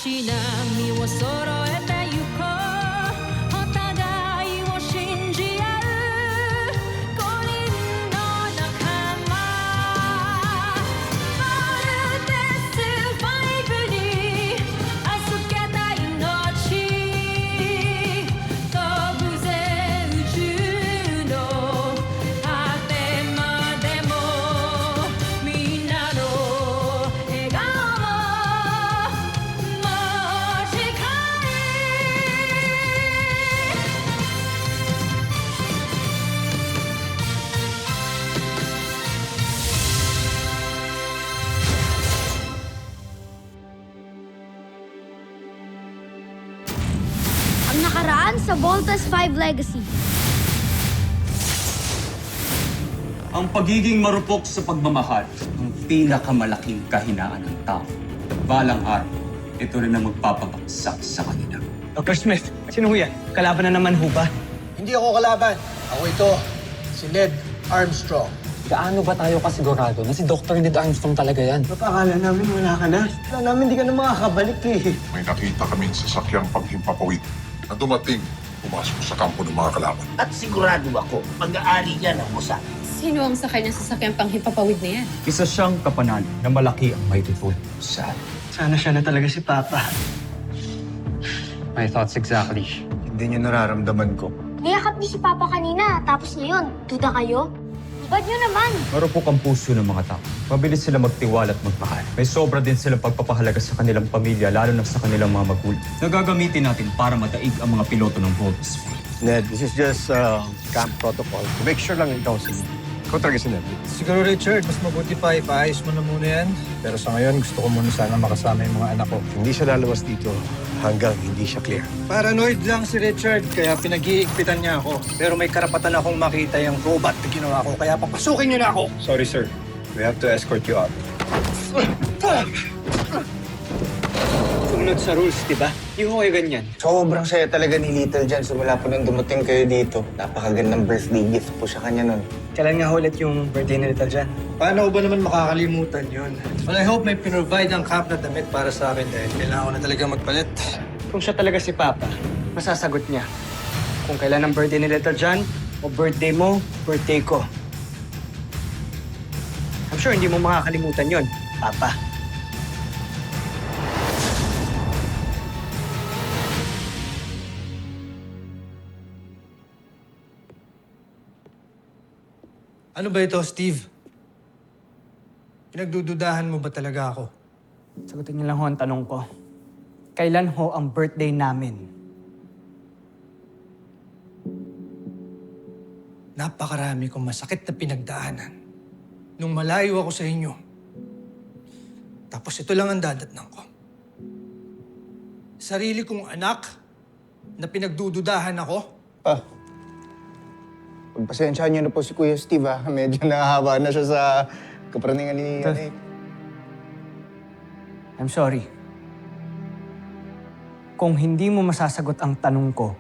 し波を揃えてゆこうお互いを信じ合う五人の仲間まるでスファイブに預けた命飛ぶぜ宇宙の果てまでもみんなの笑顔ももしかAng nakaraan sa Voltas 5 Legacy. Ang pagiging marupok sa pagmamahal ang pinakamalaking kahinaan ng tao. At balang araw, ito rin ang magpapabagsak sa kanila. Dr. Smith, sino ho yan? Kalaban na naman ho ba? Hindi ako kalaban. Ako ito, si Ned Armstrong. Gaano ba tayo kasigurado na si Dr. Ned Armstrong talaga yan? Akala namin wala ka na. Akala namin hindi ka na makakabalik eh. May nakita kaming sasakyang paghimpapawid na dumating, pumasok sa kampo ng mga kalaban. At sigurado ako, mag-aari yan ang Mossad. Sino ang sakay ng sasakyang panghimpapawid na yan? Isa siyang kapanalo na malaki ang may tutulong sa Sana siya na talaga si Papa. My thoughts exactly. Hindi niyo nararamdaman ko. Niyakap niyo si Papa kanina, tapos ngayon, duda kayo? Ibad niyo naman. Marupok ang puso ng mga tao. Mabilis sila magtiwala at magmahal. May sobra din silang pagpapahalaga sa kanilang pamilya, lalo na sa kanilang mga magulang. Nagagamitin natin para madaig ang mga piloto ng Voltas. Ned, this is just camp protocol. To make sure lang ikaw si Ikaw talaga si Ned. Siguro, Richard, mas mabuti pa ipaayos mo na muna yan. Pero sa ngayon, gusto ko muna sana makasama yung mga anak ko. Hindi siya lalabas dito hanggang hindi siya clear. Paranoid lang si Richard, kaya pinag-iigpitan niya ako. Pero may karapatan akong makita yung robot na ginawa ko, kaya papasukin niyo na ako! Sorry, sir. We have to escort you out. Sumunod sa rules, di ba? Hindi ho kayo ganyan. Sobrang saya talaga ni Little John simula po nung dumating kayo dito. Napakagandang birthday gift po sa kanya nun. Kailan nga ulit yung birthday ni Little John? Paano ko ba naman makakalimutan yun? Well, I hope may pinrovide ang camp na damit para sa akin dahil kailangan ko na talaga magpalit. Kung siya talaga si Papa, masasagot niya. Kung kailan ang birthday ni Little John, o birthday mo, birthday ko. I'm sure hindi mo makakalimutan yon, Papa. Ano ba ito, Steve? Pinagdududahan mo ba talaga ako? Sagutin niyo lang ho ang tanong ko. Kailan ho ang birthday namin? Napakarami kong masakit na pinagdaanan nung malayo ako sa inyo. Tapos ito lang ang dadatnan ko. Sarili kong anak na pinagdududahan ako. Pagpasensyahan niyo na po si Kuya Steve, ha? Medyo nakahaba na siya sa kapraningan ni Nick. I'm sorry. Kung hindi mo masasagot ang tanong ko,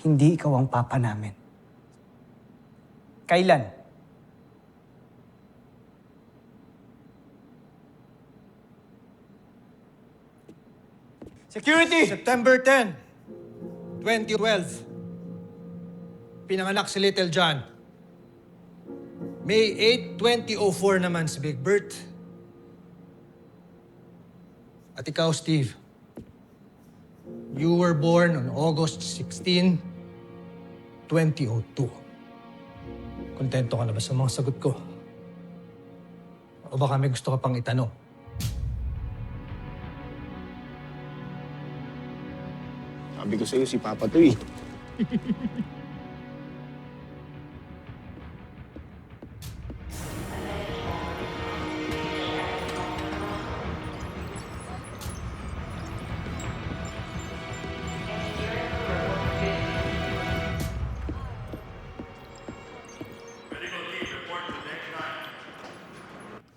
hindi ikaw ang papa namin. Kailan? Security! September 10, 2012. Pinanganak si Little John. May 8, 2004 naman si Big Bert. At ikaw, Steve. You were born on August 16, 2002. Kontento ka na ba sa mga sagot ko? O baka may gusto ka pang itanong? Sabi ko sa'yo, si Papa to eh.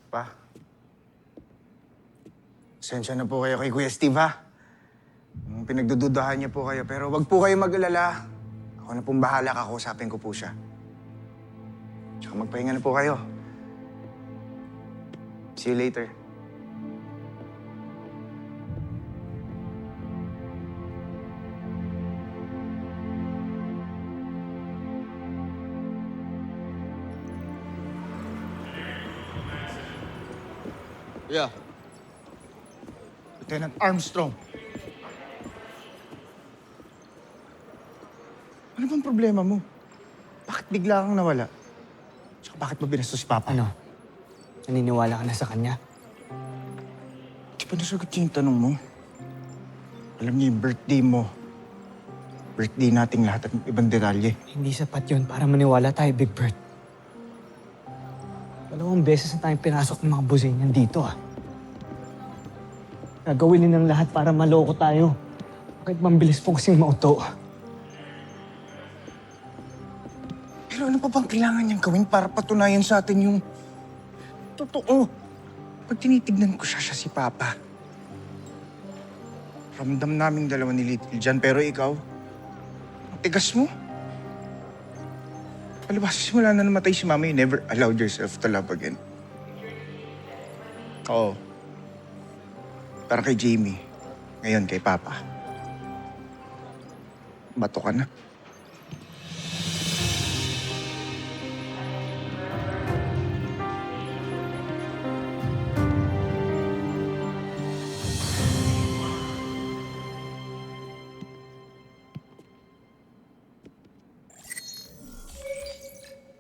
Pa, pasensya na po kayo kay Kuya Steve, ha? Pinagdududahan niya po kayo, pero wag po kayo mag-alala. Ako na pong bahala, kakausapin ko po siya. Tsaka magpahinga na po kayo. See you later. Yeah. Lieutenant Armstrong. Ano bang problema mo? Bakit bigla kang nawala? Tsaka bakit mo binastos si Papa? Ano? Naniniwala ka na sa kanya? Di ba nasagot niya yung tanong mo? Alam niya yung birthday mo. Birthday nating lahat at ibang detalye. Hindi sapat yun para maniwala tayo, Big Bird. 2 beses na tayong pinasok ng mga businyan dito, ah. Gagawin nilang lahat para maloko tayo. Bakit mambilis po kasing mauto? Pero ano pa bang kailangan niyang gawin para patunayan sa atin yung totoo? Pag tinitignan ko siya si Papa. Ramdam naming dalawa ni Little John, pero ikaw, ang tigas mo. Palibas, simula na namatay si Mama, you never allowed yourself to love again. Oo. Para kay Jamie, ngayon kay Papa. Bato ka na.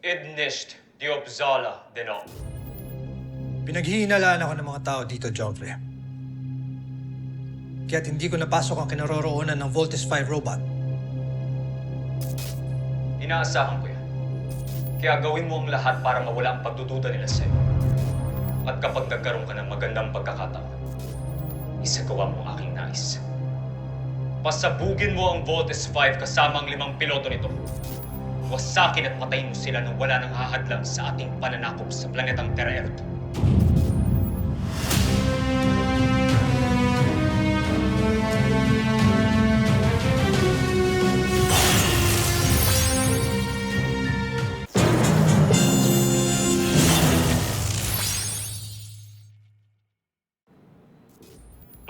Idnisht Diopzala Deno. Pinaghihinalaan ako ng mga tao dito, Joffrey. Kaya't hindi ko napasok ang kinaroroonan ng Voltes 5 robot. Inaasahan ko yan. Kaya gawin mo ang lahat para mawala ang pagdududa nila sa'yo. At kapag nagkaroon ka ng magandang pagkakataon, isagawa mo ang aking nais. Pasabugin mo ang Voltes 5 kasama ang 5 piloto nito. Wasakin at patayin mo sila nang wala nang hahadlang sa ating pananakop sa planetang Terra Erto.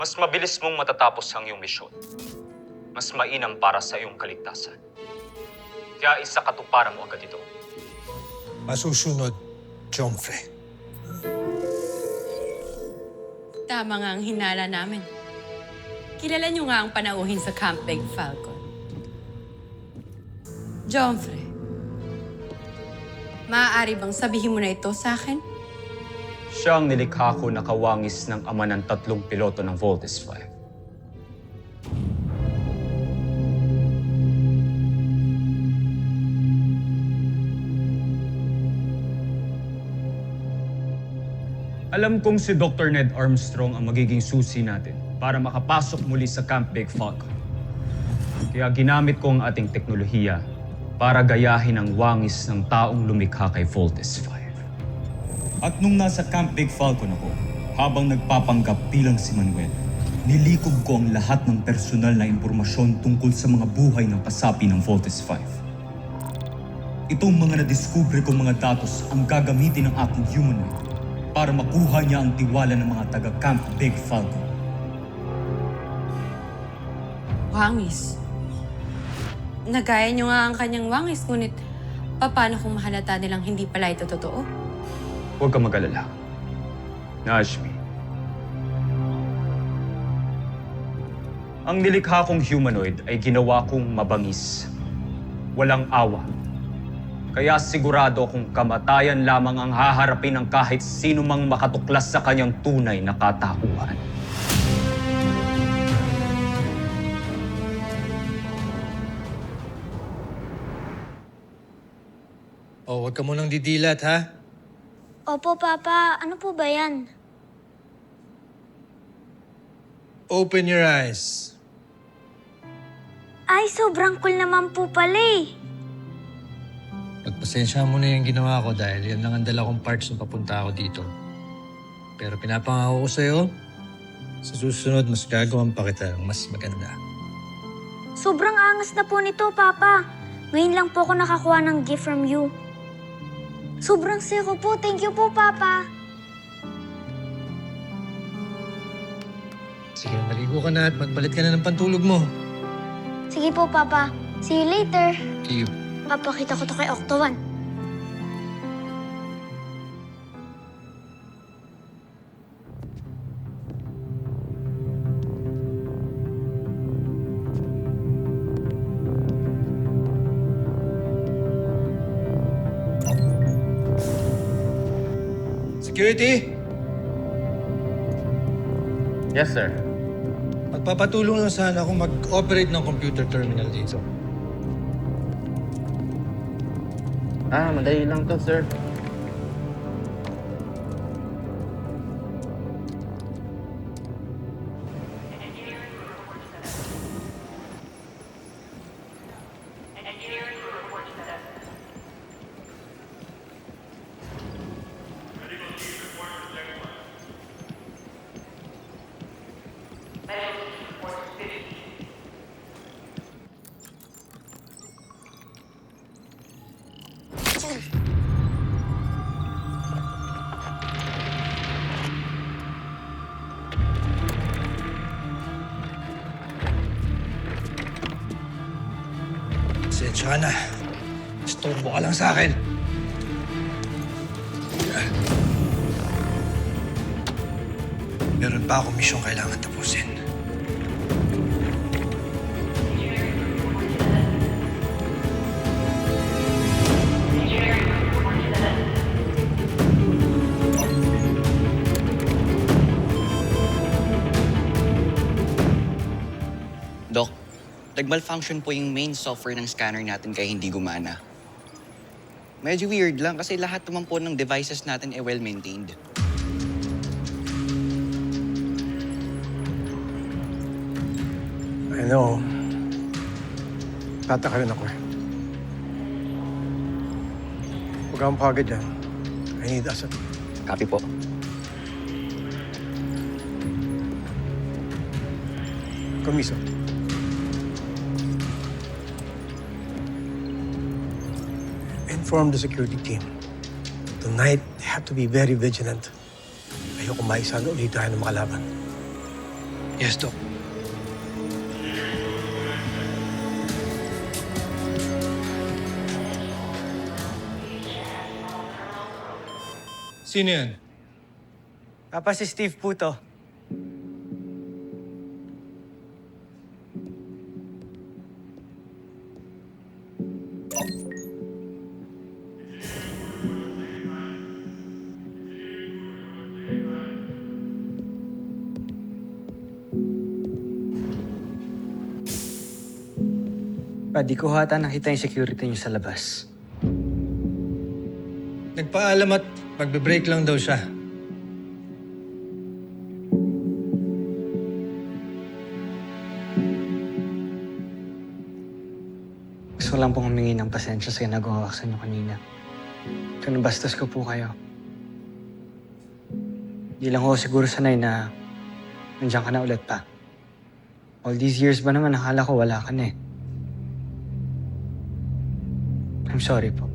Mas mabilis mong matatapos ang iyong misyon. Mas mainam para sa iyong kaligtasan. Kaya isa katuparan mo agad ito. Masusunod, Joffrey. Tama nga ang hinala namin. Kilala niyo nga ang panauhin sa Camp Big Falcon. Joffrey, maaari bang sabihin mo na ito sa akin? Siya ang nilikha ko na kawangis ng ama ng 3 piloto ng Voltes 5. Alam kong si Dr. Ned Armstrong ang magiging susi natin para makapasok muli sa Camp Big Falcon. Kaya ginamit ko ang ating teknolohiya para gayahin ang wangis ng taong lumikha kay Voltes 5. At nung nasa Camp Big Falcon ako, habang nagpapanggap bilang si Manuel, nilikob ko ang lahat ng personal na impormasyon tungkol sa mga buhay ng kasapi ng Voltes 5. Itong mga nadiskubre kong mga datos ang gagamitin ng aking humanoid para makuha niya ang tiwala ng mga taga-Camp Big Falcon. Wangis. Nagaya niyo nga ang kanyang wangis, ngunit paano kung mahalata nilang hindi pala ito totoo? Huwag kang mag-alala. Najmi. Ang nilikha kong humanoid ay ginawa kong mabangis. Walang awa. Kaya sigurado akong kamatayan lamang ang haharapin ng kahit sino mang makatuklas sa kanyang tunay na katauhan. Oh, huwag ka munang didilat, ha? Opo, Papa. Ano po ba yan? Open your eyes. Ay, sobrang cool naman po pala eh. Pagpasensya mo na yung ginawa ko dahil yan lang ang dala kong parts nung papunta ako dito. Pero pinapangako ko sa'yo, sa susunod mas gagawin pa kita ng mas maganda. Sobrang angas na po nito, Papa. Ngayon lang po ako nakakuha ng gift from you. Sobrang saya ko po. Thank you po, Papa. Sige, naligo ka na at magpalit ka na ng pantulog mo. Sige po, Papa. See you later. See you. Papakita ko to kay Octo 1. Security, Yes, sir. magpapatulong lang sana ako mag-operate ng computer terminal dito. Madali lang to, sir. Pasensya ka na. Istorbo ka lang sa akin. Meron pa akong misyong kailangan tapusin. Doc, nag-malfunction po yung main software ng scanner natin kaya hindi gumana. Medyo weird lang kasi lahat naman po ng devices natin ay well-maintained. I know. Tataka rin ako eh. Huwag kang pagod yan. I need asset. Copy po. Komiso. Inform the security team. Tonight, they have to be very vigilant. Ayoko maisalo ulit tayo ng makalaban. Yes, Doc. Sino yan? Papa, si Steve po to. Pa, di ko hata nakita yung security niyo sa labas. Nagpaalam at magbe-break lang daw siya. Gusto ko lang pong humingi ng pasensya sa ginagawa ko sa inyo kanina. Kung nabastos ko po kayo. Di lang ako siguro sanay na nandiyan ka na ulit pa. All these years ba naman, nakala ko wala ka na eh. I'm sorry po.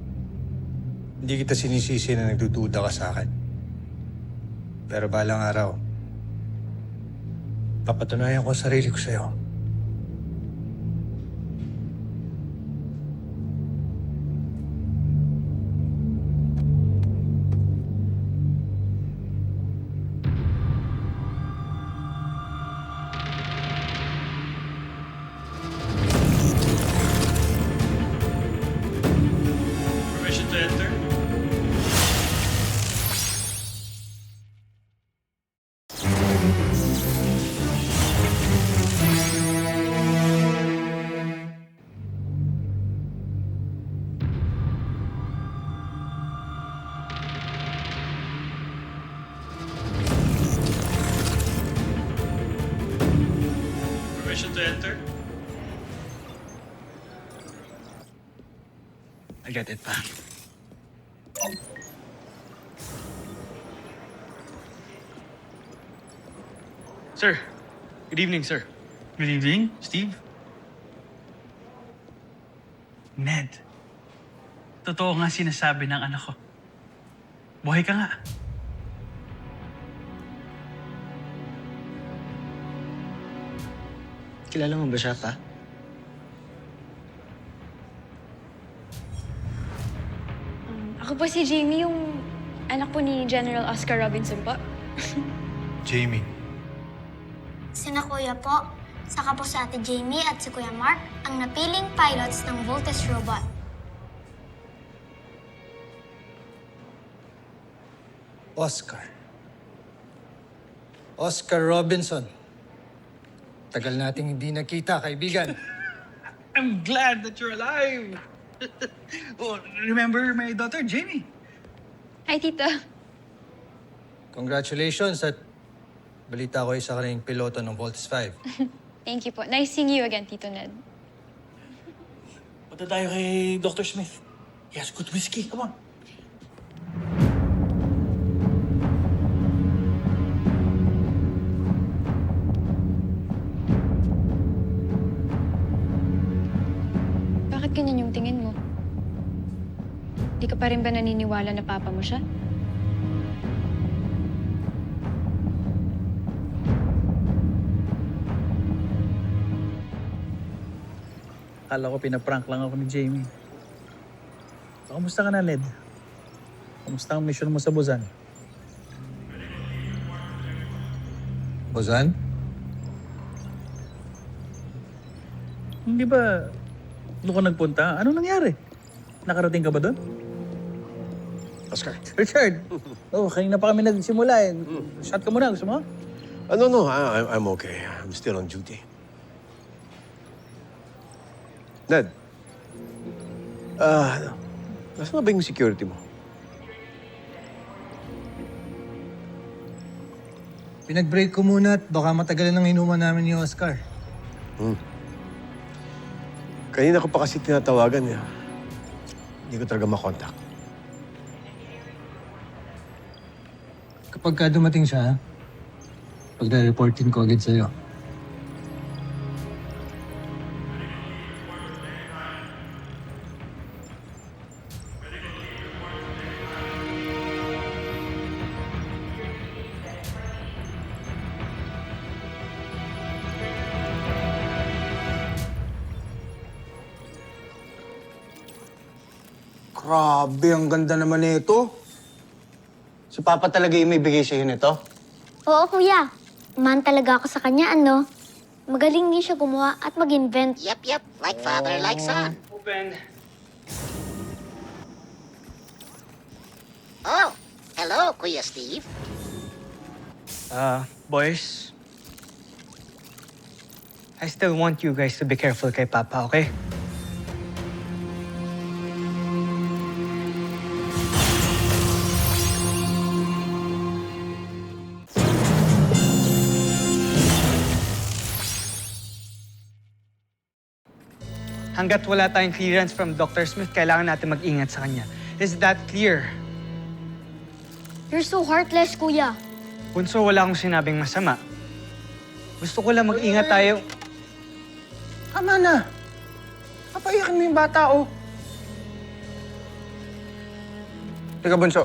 Hindi kita sinisisi na nagdududa ka sa akin. Pero balang araw, papatunayan ko ang sarili ko sa'yo. Permission to enter? Permission to enter? I get it pa. Sir, good evening, sir. Good evening, Steve. Ned, totoo nga sinasabi ng anak ko. Buhay ka nga. Kilala mo ba siya pa? Ako po si Jamie, yung anak po ni General Oscar Robinson po. Jamie. Sina Kuya po, saka po si Ate Jamie at si Kuya Mark, ang napiling pilots ng Voltes Robot. Oscar. Oscar Robinson. Tagal nating hindi nakita, kaibigan. I'm glad that you're alive. Oh, remember my daughter, Jamie? Hi, Tita. Congratulations at balita ko isa ka rin piloto ng Voltes 5. Thank you po. Nice seeing you again, Tito Ned. Punta tayo kay Dr. Smith. He has good whiskey. Come on. Bakit ganyan yung tingin mo? Di ka pa rin ba naniniwala na papa mo siya? Akala ko pinaprank lang ako ni Jamie. Kamusta ka na, Ned? Kamusta ang mission mo sa Buzan? Bozan? Hindi ba doon ka nagpunta? Ano nangyari? Nakarating ka ba doon? Oscar. Richard! Oh, kanina pa kami nagsimula eh. Shot ka muna. Gusto mo? No, I'm okay. I'm still on duty. Ned, nasaan na ba yung security mo? Pinag-break ko muna at baka matagalan ng inuman namin ni Oscar. Kanina ko pa kasi tinatawagan niya. Hindi ko talaga makontak. Kapag ka dumating siya, pagre-reportin ko agad sa'yo. Grabe, ang ganda naman nito. Si Papa talaga yung may bigay sa'yo nito? Oo, kuya. Man talaga ako sa kanya, ano? Magaling din siya gumawa at mag-invent. Yep. Like father, like son. Open. Oh, hello, Kuya Steve. Boys. I still want you guys to be careful kay Papa, okay? Hanggat wala tayong clearance from Dr. Smith, kailangan natin mag-ingat sa kanya. Is that clear? You're so heartless, kuya. Bunso, wala akong sinabing masama. Gusto ko lang mag-ingat tayo. Tama na. Papayakin mo yung bata, oh. Teka, Bunso.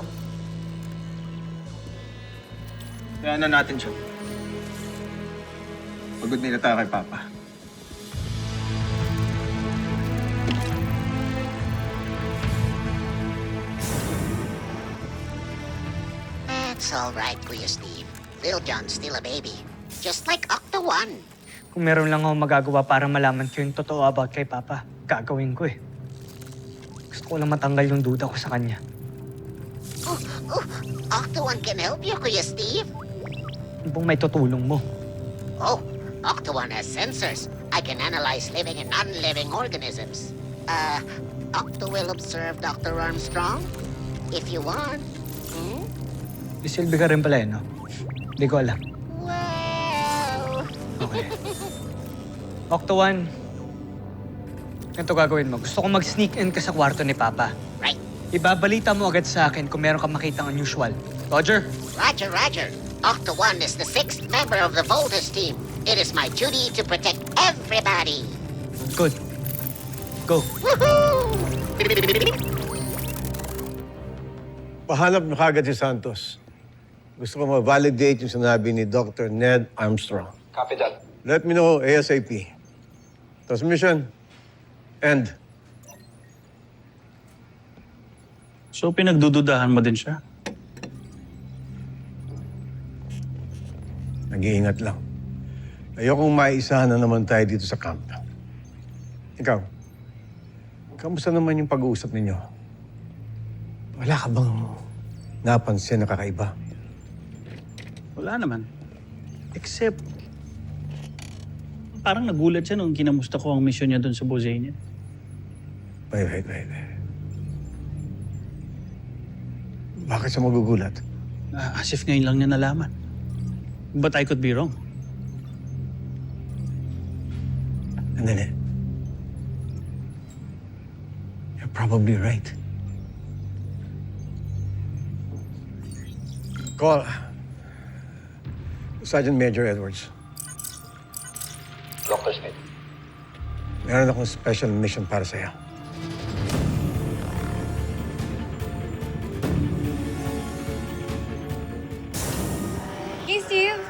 Kaya na natin siya. Pagod nila tayo kay Papa. It's all right, Kuya Steve. Lil John's still a baby. Just like Octo One. Kung meron lang akong magagawa para malaman ko yung totoo about kay Papa, gagawin ko eh. Gusto ko lang matanggal yung duda ko sa kanya. Octo One can help you, Kuya Steve. Yung bang may tutulong mo? Oh, Octo One has sensors. I can analyze living and non-living organisms. Octo will observe Dr. Armstrong if you want. Isilbi ka rin pala eh, no? Hindi ko alam. Wow! Okay. Octo One, ganito gagawin mo. Gusto ko mag-sneak in ka sa kwarto ni Papa. Right. Ibabalita mo agad sa akin kung meron kang makitang unusual. Roger? Roger. Octo One is the 6th member of the Voltus team. It is my duty to protect everybody. Good. Go. Woohoo! Pahanap na kagad si Santos. Gusto ko ma-validate yung sinabi ni Dr. Ned Armstrong. Copy that. Let me know ASAP. Transmission. End. So pinagdududahan mo din siya? Nag-iingat lang. Ayokong maisahan na naman tayo dito sa camp. Ikaw, kamusta naman yung pag-uusap ninyo? Wala ka bang napansin na kakaiba? Wala naman. Except, parang nagulat siya nung kinamusta ko ang mission niya doon sa Bosenia. Wait. Bakit siya magugulat? As if ngayon lang niya nalaman. But I could be wrong. Andali. You're probably right. Call Sergeant Major Edwards. Dr. Smith. Meron akong special mission para sa'yo. Hey, Steve!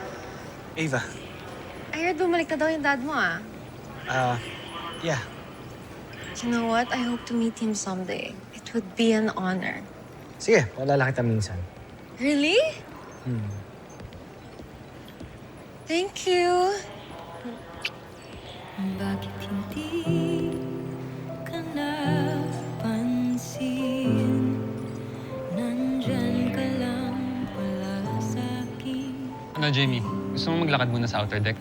Ava, I heard bumalik na daw yung dad mo, ah. yeah. You know what? I hope to meet him someday. It would be an honor. Sige, wala kita minsan. Really? Thank you. Bakit hindi ka napansin? Nandyan ka lang pala sa'kin. Ano, Jamie? Gusto mo maglakad muna sa outer deck?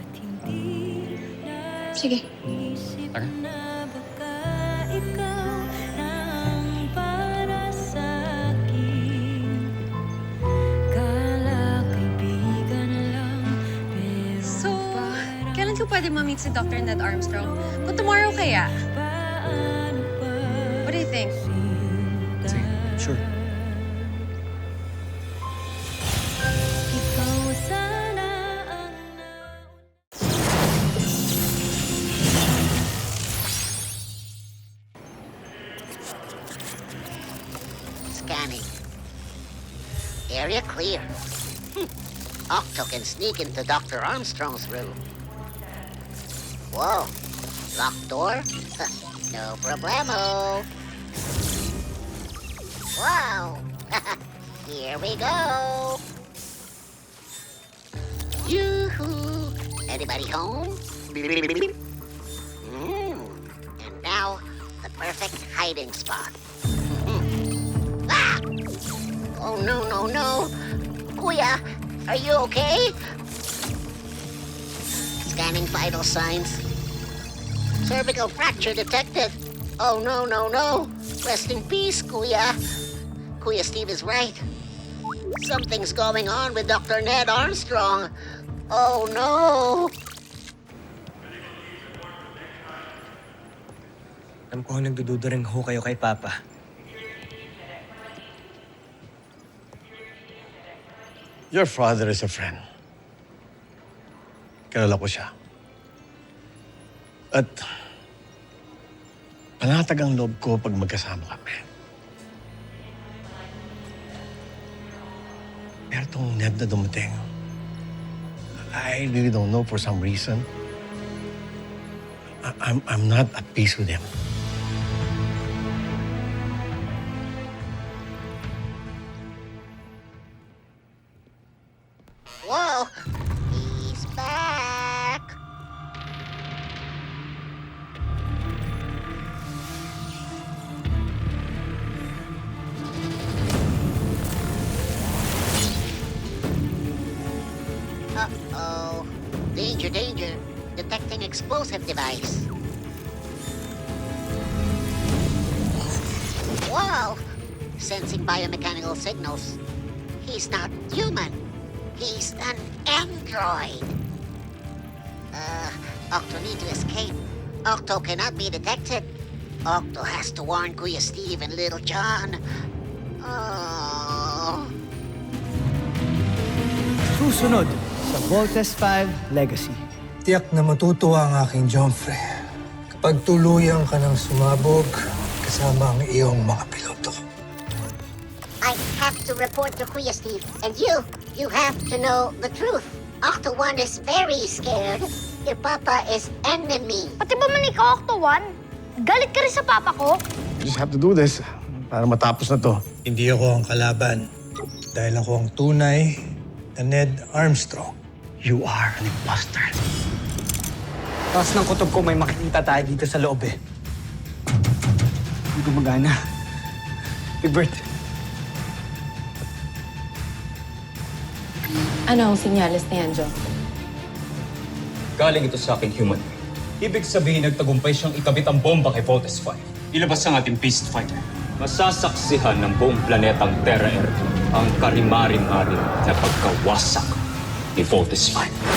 Sige. Tara. Na baka ikaw nang para sa'kin. Kala kaibigan lang, pero So, kailan ko pwede ma-meet si Dr. Ned Armstrong? Kung tomorrow kaya? paano pa What do you think? Sige, sure. ikaw sana ang Scanning. Area clear. Octo can sneak into Dr. Armstrong's room. Whoa. Locked door? No problemo. Wow. Here we go. Yoo-hoo. Anybody home? And now, the perfect hiding spot. Ah! Oh, no. Kuya, are you okay? Scanning vital signs. Cervical fracture detected. Oh, no. Rest in peace, Kuya. Kuya Steve is right. Something's going on with Dr. Ned Armstrong. Oh, no. Alam ko nagdududa rin ho kayo kay Papa. Your father is a friend. Kilala ko siya. At panatag ang loob ko pag magkasama kami. Pero itong Ned na dumating, I really don't know for some reason. I'm not at peace with him. Whoa. He's back. Uh-oh. Danger. Detecting explosive device. Whoa! Sensing biomechanical signals. He's not human. He's an android. Octo need to escape. Octo cannot be detected. Octo has to warn Kuya Steve and Little John. Oh. Susunod sa Voltes 5 Legacy. Tiyak na matutuwa ang aking Jomfrey kapag tuluyan ka ng sumabog kasama ang iyong mga piloto. I have to report to Kuya Steve. And you have to know the truth. Octo 1 is very scared. Your papa is enemy. Pati ba man ikaw, Octo 1? Galit ka rin sa papa ko? We just have to do this para matapos na to. Hindi ako ang kalaban dahil ako ang tunay na Ned Armstrong. You are an imposter. Taas ng kutob ko, may makikita tayo dito sa loob eh. Hindi gumagana. Big Bert. Ano ang sinyalis na yan, Joe? Galing ito sa aking human. Ibig sabihin nagtagumpay siyang ikabit ang bomba kay Voltes 5. Ilabas ang ating beast fighter. Masasaksihan ng buong planetang Terra Earth ang karimarim-arim na pagkawasak ni Voltes 5.